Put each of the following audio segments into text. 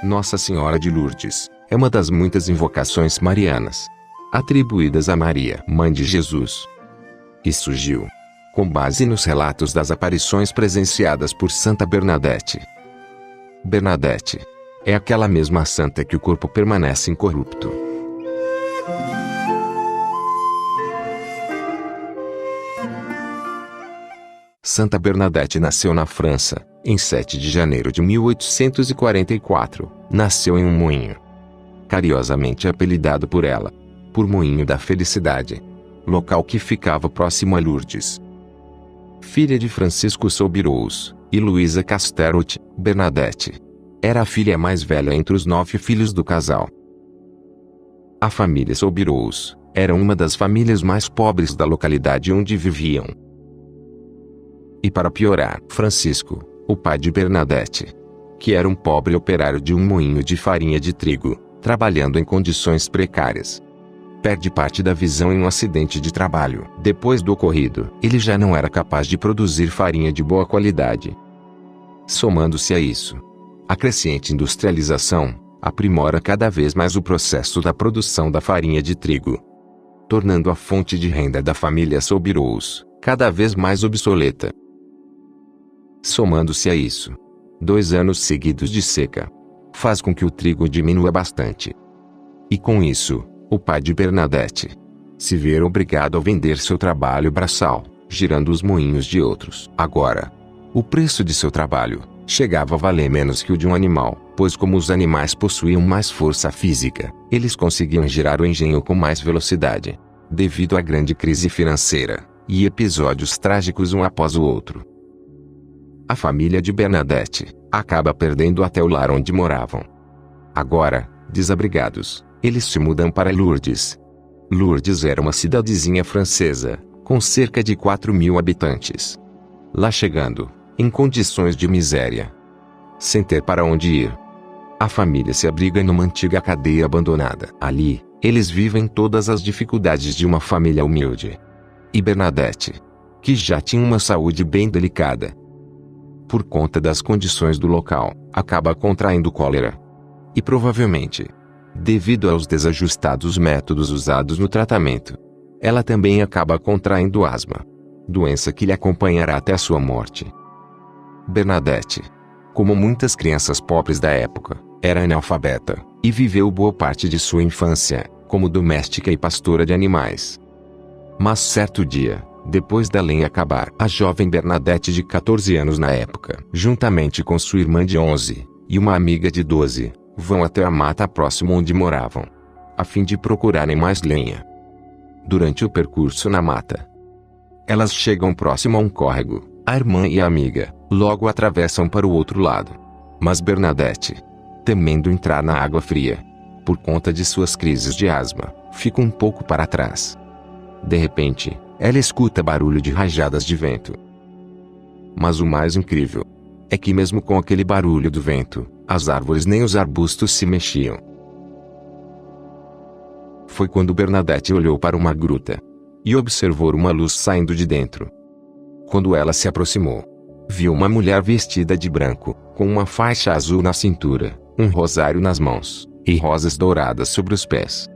Nossa Senhora de Lourdes é uma das muitas invocações marianas atribuídas a Maria, mãe de Jesus. E surgiu com base nos relatos das aparições presenciadas por Santa Bernadette. Bernadette é aquela mesma santa que o corpo permanece incorrupto. Santa Bernadette nasceu na França, em 7 de janeiro de 1844. Nasceu em um moinho, carinhosamente apelidado por ela, por Moinho da Felicidade, local que ficava próximo a Lourdes. Filha de Francisco Soubirous e Luísa Castellotti, Bernadette era a filha mais velha entre os 9 filhos do casal. A família Soubirous era uma das famílias mais pobres da localidade onde viviam. E para piorar, Francisco, o pai de Bernadette, que era um pobre operário de um moinho de farinha de trigo, trabalhando em condições precárias, perde parte da visão em um acidente de trabalho. Depois do ocorrido, ele já não era capaz de produzir farinha de boa qualidade. Somando-se a isso, a crescente industrialização aprimora cada vez mais o processo da produção da farinha de trigo, tornando a fonte de renda da família Soubirous cada vez mais obsoleta. Somando-se a isso, 2 anos seguidos de seca faz com que o trigo diminua bastante. E com isso, o pai de Bernadette se vê obrigado a vender seu trabalho braçal, girando os moinhos de outros. Agora, o preço de seu trabalho chegava a valer menos que o de um animal, pois como os animais possuíam mais força física, eles conseguiam girar o engenho com mais velocidade, devido à grande crise financeira e episódios trágicos um após o outro. A família de Bernadette acaba perdendo até o lar onde moravam. Agora, desabrigados, eles se mudam para Lourdes. Lourdes era uma cidadezinha francesa, com cerca de 4.000 habitantes. Lá chegando, em condições de miséria, sem ter para onde ir, a família se abriga numa antiga cadeia abandonada. Ali, eles vivem todas as dificuldades de uma família humilde. E Bernadette, que já tinha uma saúde bem delicada, por conta das condições do local, acaba contraindo cólera. E provavelmente, devido aos desajustados métodos usados no tratamento, ela também acaba contraindo asma, doença que lhe acompanhará até a sua morte. Bernadette, como muitas crianças pobres da época, era analfabeta, e viveu boa parte de sua infância como doméstica e pastora de animais. Mas certo dia, depois da lenha acabar, a jovem Bernadette de 14 anos na época, juntamente com sua irmã de 11 e uma amiga de 12, vão até a mata próxima onde moravam, a fim de procurarem mais lenha. Durante o percurso na mata, elas chegam próximo a um córrego. A irmã e a amiga logo atravessam para o outro lado. Mas Bernadette, temendo entrar na água fria, por conta de suas crises de asma, fica um pouco para trás. De repente, ela escuta barulho de rajadas de vento. Mas o mais incrível é que mesmo com aquele barulho do vento, as árvores nem os arbustos se mexiam. Foi quando Bernadette olhou para uma gruta e observou uma luz saindo de dentro. Quando ela se aproximou, viu uma mulher vestida de branco, com uma faixa azul na cintura, um rosário nas mãos e rosas douradas sobre os pés.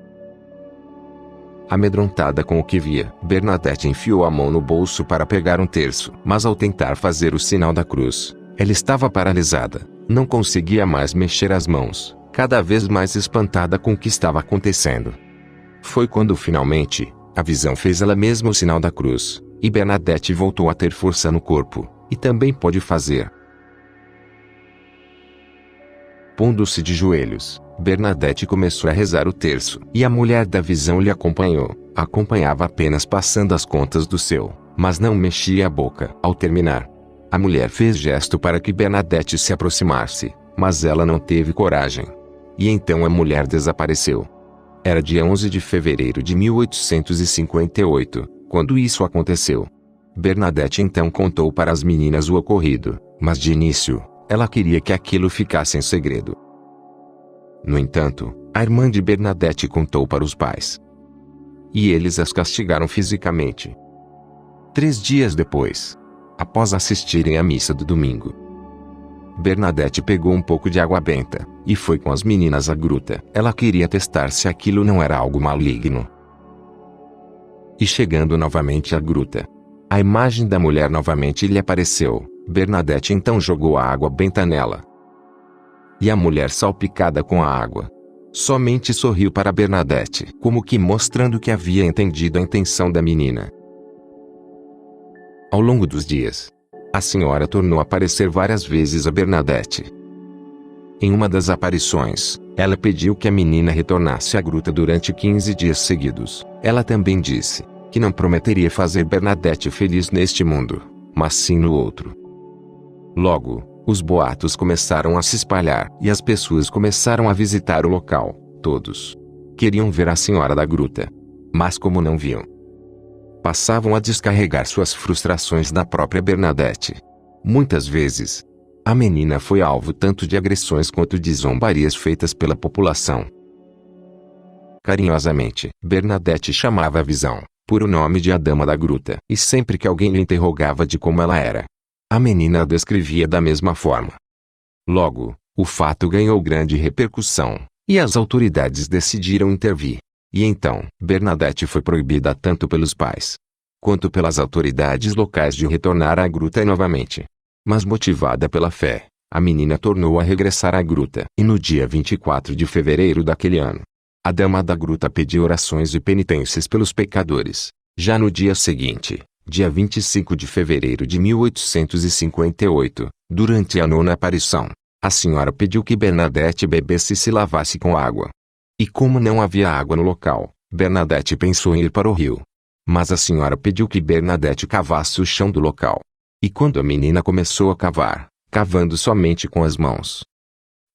Amedrontada com o que via, Bernadette enfiou a mão no bolso para pegar um terço, mas ao tentar fazer o sinal da cruz, ela estava paralisada, não conseguia mais mexer as mãos, cada vez mais espantada com o que estava acontecendo. Foi quando finalmente, a visão fez ela mesma o sinal da cruz, e Bernadette voltou a ter força no corpo, e também pôde fazer. Pondo-se de joelhos, Bernadette começou a rezar o terço, e a mulher da visão lhe acompanhou. Acompanhava apenas passando as contas do seu, mas não mexia a boca. Ao terminar, a mulher fez gesto para que Bernadette se aproximasse, mas ela não teve coragem. E então a mulher desapareceu. Era dia 11 de fevereiro de 1858, quando isso aconteceu. Bernadette então contou para as meninas o ocorrido, mas de início, ela queria que aquilo ficasse em segredo. No entanto, A irmã de Bernadette contou para os pais. E eles as castigaram fisicamente. 3 dias depois, após assistirem à missa do domingo, Bernadette pegou um pouco de água benta e foi com as meninas à gruta. Ela queria testar se aquilo não era algo maligno. E chegando novamente à gruta, a imagem da mulher novamente lhe apareceu. Bernadette então jogou a água benta nela. E a mulher, salpicada com a água, somente sorriu para Bernadette, como que mostrando que havia entendido a intenção da menina. Ao longo dos dias, a senhora tornou a aparecer várias vezes a Bernadette. Em uma das aparições, ela pediu que a menina retornasse à gruta durante 15 dias seguidos. Ela também disse que não prometeria fazer Bernadette feliz neste mundo, mas sim no outro. Logo, os boatos começaram a se espalhar e as pessoas começaram a visitar o local. Todos queriam ver a senhora da gruta, mas como não viam, passavam a descarregar suas frustrações na própria Bernadette. Muitas vezes, a menina foi alvo tanto de agressões quanto de zombarias feitas pela população. Carinhosamente, Bernadette chamava a visão por o nome de a Dama da Gruta, e sempre que alguém lhe interrogava de como ela era, a menina a descrevia da mesma forma. Logo, o fato ganhou grande repercussão, e as autoridades decidiram intervir. E então, Bernadette foi proibida tanto pelos pais, quanto pelas autoridades locais de retornar à gruta novamente. Mas motivada pela fé, a menina tornou a regressar à gruta. E no dia 24 de fevereiro daquele ano, a Dama da Gruta pediu orações e penitências pelos pecadores. Já no dia seguinte, dia 25 de fevereiro de 1858, durante a 9ª aparição, a senhora pediu que Bernadette bebesse e se lavasse com água. E como não havia água no local, Bernadette pensou em ir para o rio. Mas a senhora pediu que Bernadette cavasse o chão do local. E quando a menina começou a cavar, cavando somente com as mãos,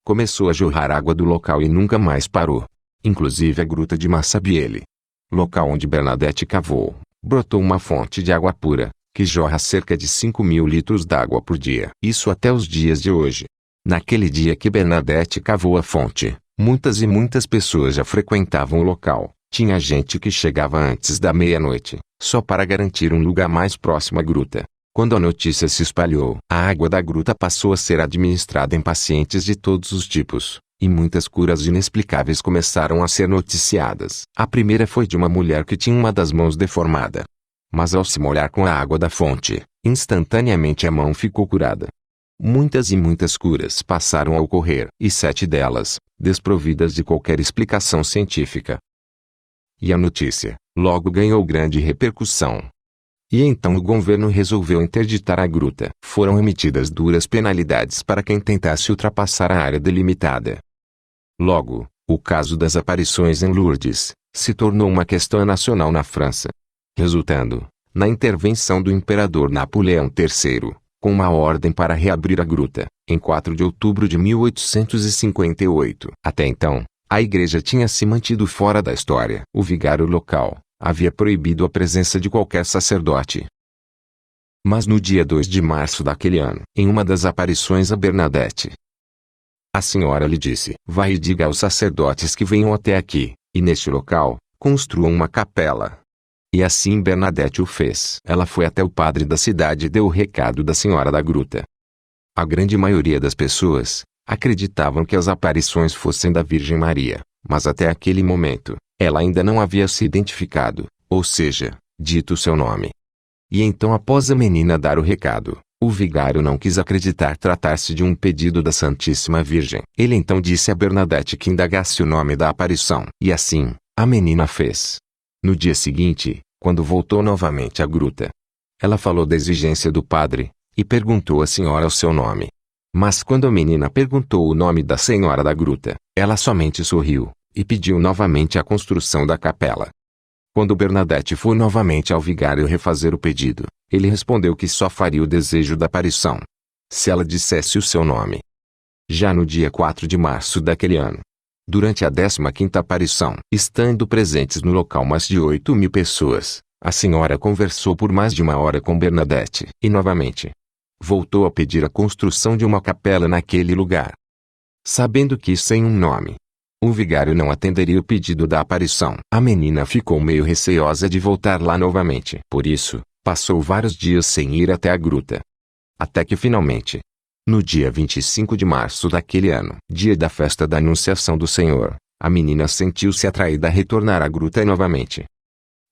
começou a jorrar água do local e nunca mais parou. Inclusive a gruta de Massabielle, local onde Bernadette cavou, brotou uma fonte de água pura, que jorra cerca de 5.000 litros d'água por dia. Isso até os dias de hoje. Naquele dia que Bernadette cavou a fonte, muitas e muitas pessoas já frequentavam o local. Tinha gente que chegava antes da meia-noite, só para garantir um lugar mais próximo à gruta. Quando a notícia se espalhou, a água da gruta passou a ser administrada em pacientes de todos os tipos, e muitas curas inexplicáveis começaram a ser noticiadas. A primeira foi de uma mulher que tinha uma das mãos deformada. Mas ao se molhar com a água da fonte, instantaneamente a mão ficou curada. Muitas e muitas curas passaram a ocorrer, e 7 delas, desprovidas de qualquer explicação científica. E a notícia, logo ganhou grande repercussão. E então o governo resolveu interditar a gruta. Foram emitidas duras penalidades para quem tentasse ultrapassar a área delimitada. Logo, o caso das aparições em Lourdes se tornou uma questão nacional na França, resultando na intervenção do imperador Napoleão III, com uma ordem para reabrir a gruta, em 4 de outubro de 1858. Até então, a igreja tinha se mantido fora da história. O vigário local havia proibido a presença de qualquer sacerdote. Mas no dia 2 de março daquele ano, em uma das aparições a Bernadette, a senhora lhe disse: "Vai e diga aos sacerdotes que venham até aqui, e neste local, construam uma capela." E assim Bernadette o fez. Ela foi até o padre da cidade e deu o recado da senhora da gruta. A grande maioria das pessoas acreditavam que as aparições fossem da Virgem Maria, mas até aquele momento, ela ainda não havia se identificado, ou seja, dito seu nome. E então, após a menina dar o recado, o vigário não quis acreditar tratar-se de um pedido da Santíssima Virgem. Ele então disse a Bernadette que indagasse o nome da aparição. E assim, a menina fez. No dia seguinte, quando voltou novamente à gruta, ela falou da exigência do padre, e perguntou à senhora o seu nome. Mas quando a menina perguntou o nome da senhora da gruta, ela somente sorriu, e pediu novamente a construção da capela. Quando Bernadette foi novamente ao vigário refazer o pedido, ele respondeu que só faria o desejo da aparição se ela dissesse o seu nome. Já no dia 4 de março daquele ano, durante a 15ª aparição, estando presentes no local mais de 8.000 pessoas, a senhora conversou por mais de 1 hora com Bernadette, e novamente voltou a pedir a construção de uma capela naquele lugar. Sabendo que sem um nome, O vigário não atenderia o pedido da aparição. A menina ficou meio receosa de voltar lá novamente. Por isso, passou vários dias sem ir até a gruta. Até que finalmente, no dia 25 de março daquele ano, dia da festa da Anunciação do Senhor, a menina sentiu-se atraída a retornar à gruta novamente.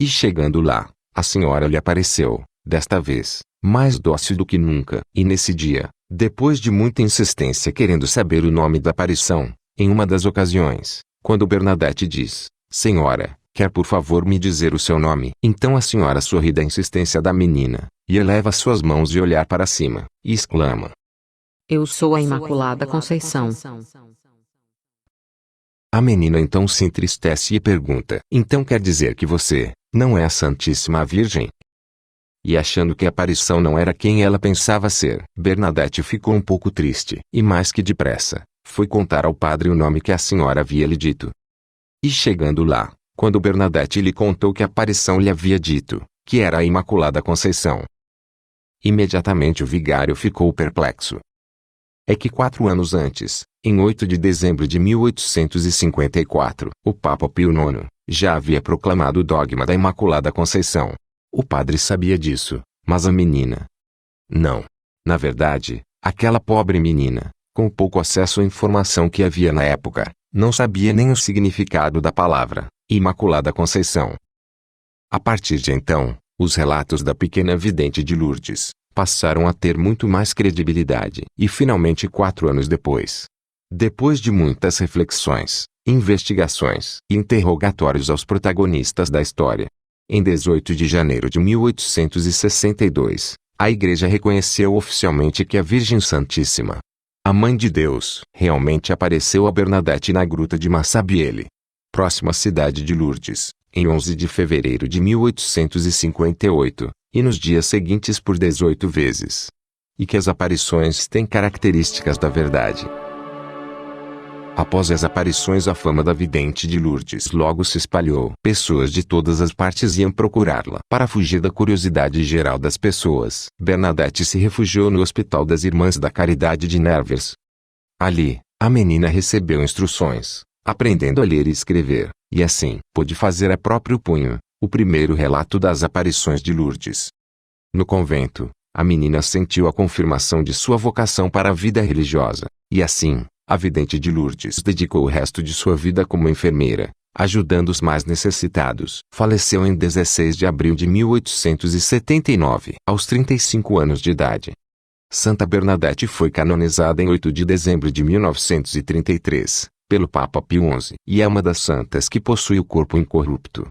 E chegando lá, a senhora lhe apareceu, desta vez, mais dócil do que nunca. E nesse dia, depois de muita insistência querendo saber o nome da aparição, em uma das ocasiões, quando Bernadette diz: "Senhora, quer por favor me dizer o seu nome?" Então a senhora sorri da insistência da menina, e eleva suas mãos e olhar para cima, e exclama: "Eu sou a Imaculada Conceição." A menina então se entristece e pergunta: "Então quer dizer que você não é a Santíssima Virgem?" E achando que a aparição não era quem ela pensava ser, Bernadette ficou um pouco triste, e mais que depressa, foi contar ao padre o nome que a senhora havia lhe dito. E chegando lá, quando Bernadette lhe contou que a aparição lhe havia dito, que era a Imaculada Conceição, imediatamente o vigário ficou perplexo. É que 4 anos antes, em 8 de dezembro de 1854, o Papa Pio IX já havia proclamado o dogma da Imaculada Conceição. O padre sabia disso, mas a menina não. Na verdade, aquela pobre menina, com o pouco acesso à informação que havia na época, não sabia nem o significado da palavra Imaculada Conceição. A partir de então, os relatos da pequena vidente de Lourdes passaram a ter muito mais credibilidade. E finalmente 4 anos depois de muitas reflexões, investigações e interrogatórios aos protagonistas da história, em 18 de janeiro de 1862, a Igreja reconheceu oficialmente que a Virgem Santíssima, a Mãe de Deus, realmente apareceu a Bernadette na gruta de Massabielle, próxima à cidade de Lourdes, em 11 de fevereiro de 1858, e nos dias seguintes por 18 vezes. E que as aparições têm características da verdade. Após as aparições, a fama da vidente de Lourdes logo se espalhou. Pessoas de todas as partes iam procurá-la. Para fugir da curiosidade geral das pessoas, Bernadette se refugiou no Hospital das Irmãs da Caridade de Nevers. Ali, a menina recebeu instruções, aprendendo a ler e escrever, e assim pôde fazer a próprio punho o primeiro relato das aparições de Lourdes. No convento, a menina sentiu a confirmação de sua vocação para a vida religiosa, e assim, a vidente de Lourdes dedicou o resto de sua vida como enfermeira, ajudando os mais necessitados. Faleceu em 16 de abril de 1879, aos 35 anos de idade. Santa Bernadette foi canonizada em 8 de dezembro de 1933, pelo Papa Pio XI, e é uma das santas que possui o corpo incorrupto.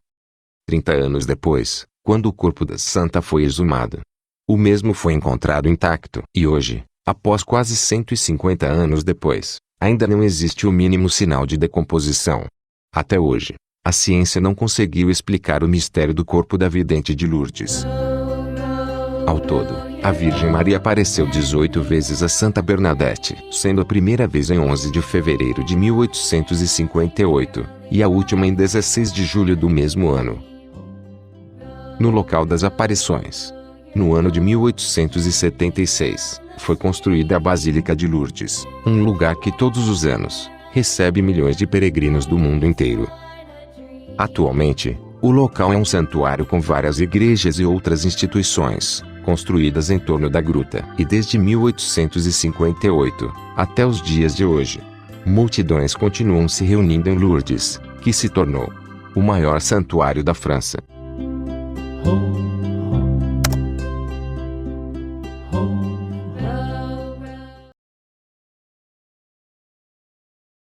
30 anos depois, quando o corpo da santa foi exumado, o mesmo foi encontrado intacto. E hoje, após quase 150 anos depois, ainda não existe o mínimo sinal de decomposição. Até hoje, a ciência não conseguiu explicar o mistério do corpo da vidente de Lourdes. Ao todo, a Virgem Maria apareceu 18 vezes a Santa Bernadette, sendo a primeira vez em 11 de fevereiro de 1858, e a última em 16 de julho do mesmo ano. No local das aparições, no ano de 1876, foi construída a Basílica de Lourdes, um lugar que todos os anos recebe milhões de peregrinos do mundo inteiro. Atualmente, o local é um santuário com várias igrejas e outras instituições, construídas em torno da gruta. E desde 1858, até os dias de hoje, multidões continuam se reunindo em Lourdes, que se tornou o maior santuário da França.